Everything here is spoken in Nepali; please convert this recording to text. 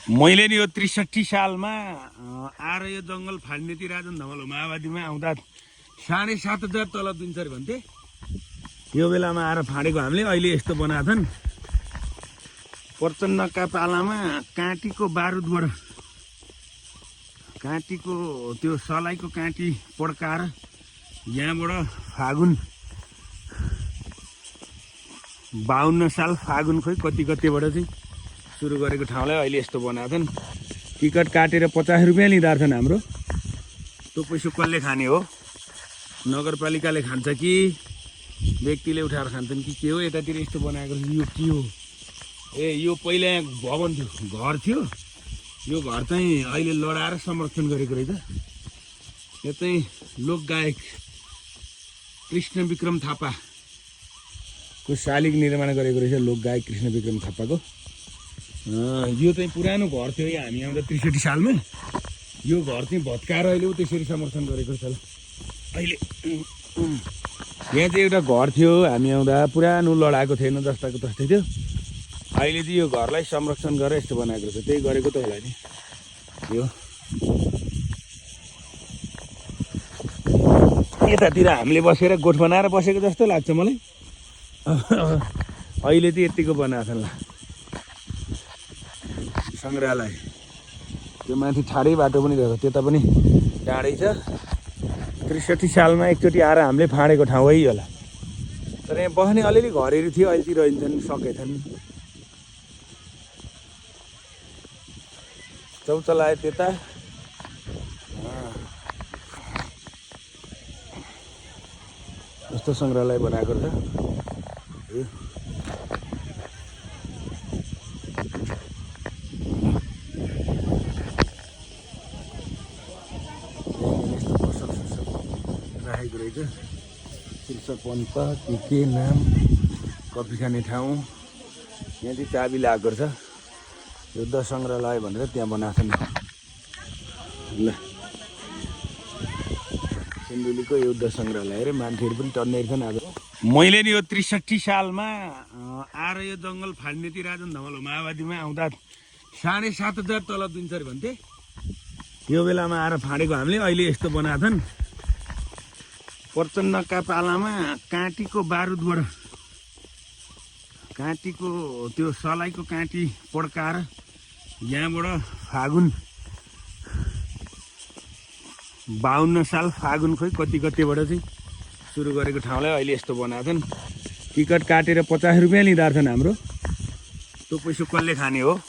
मैले नि यो 63 सालमा आएर यो जङ्गल फाड्नेति राजन धमलो माओवादीमा आउँदा 7,500 तलब दिन्छ अरे भन्थे। यो बेलामा आएर फाडेको हामीले अहिले यस्तो बनाएको छन्। प्रचण्डका पालामा काँटीको बारुदबाट काँटीको त्यो सलाइको काँटी पड्काएर यहाँबाट फागुन 52 साल फागुन खोइ कतिबाट चाहिँ सुरु गरेको ठाउँलाई अहिले यस्तो बनाएको छन्। टिकट काटेर 50 रुपियाँ लिँदा छन् हाम्रो। त्यो पैसा कसले खाने हो? नगरपालिकाले खान्छ कि व्यक्तिले उठाएर खान्छन् कि के हो? यतातिर यस्तो बनाएको यो के हो? ए यो पहिला भवन थियो, घर थियो। यो घर चाहिँ अहिले लडाएर संरक्षण गरेको रहेछ। यो चाहिँ लोकगायक कृष्ण विक्रम थापाको शालिग निर्माण गरेको रहेछ। लोकगायक कृष्ण विक्रम थापाको यो चाहिँ पुरानो घर थियो। हामी आउँदा 63 सालमा यो घर चाहिँ भत्काएर अहिले त्यसरी संरक्षण गरेको छ। अहिले यहाँ चाहिँ एउटा घर थियो, हामी आउँदा पुरानो लडाएको थिएन, जस्ताको तस्तै थियो। अहिले चाहिँ यो घरलाई संरक्षण गरेर यस्तो बनाएको रहेछ। त्यही गरेको त होला नि यो। यतातिर हामीले बसेर गोठ बनाएर बसेको जस्तो लाग्छ मलाई। अहिले चाहिँ यतिको बनाएको छ। ल सङ्ग्रहालय त्यो माथि ठाडै बाटो पनि रहेछ, त्यता पनि टाढै छ। 63 सालमा एकचोटि आएर हामीले फाँडेको ठाउँ है होला। तर यहाँ बस्ने अलिअलि घरहरू थियो, अहिले चाहिँ रहन्छन्, सकेछन्। शौचालय त्यता यस्तो सङ्ग्रहालय बनाएको छ। राखेको रहेछ शीर्षक पन्त के नाम कफी खाने ठाउँ। यहाँ चाहिँ चाबी लागेको छ। युद्ध सङ्ग्रहालय भनेर त्यहाँ बनाएको छ। ल सिन्धुलीको युद्ध सङ्ग्रहालय रे, मान्छेहरू पनि टन्ने छन् आज। मैले नि यो 63 सालमा आएर यो जङ्गल फाड्नेति राजन धमलो माओवादीमा आउँदा 7,500 तलब दिन्छ अरे भन्थे। यो बेलामा आएर फाडेको हामीले अहिले यस्तो बनाएको छन्। प्रचण्डका पालामा काँटीको बारुदबाट काँटीको त्यो सलाइको काँटी पड्काएर यहाँबाट फागुन 52 साल फागुन खोइ कतिबाट चाहिँ सुरु गरेको ठाउँलाई अहिले यस्तो बनाएको छन्। टिकट काटेर 50 रुपियाँ लिँदा छन् हाम्रो। त्यो पैसा कसले खाने हो?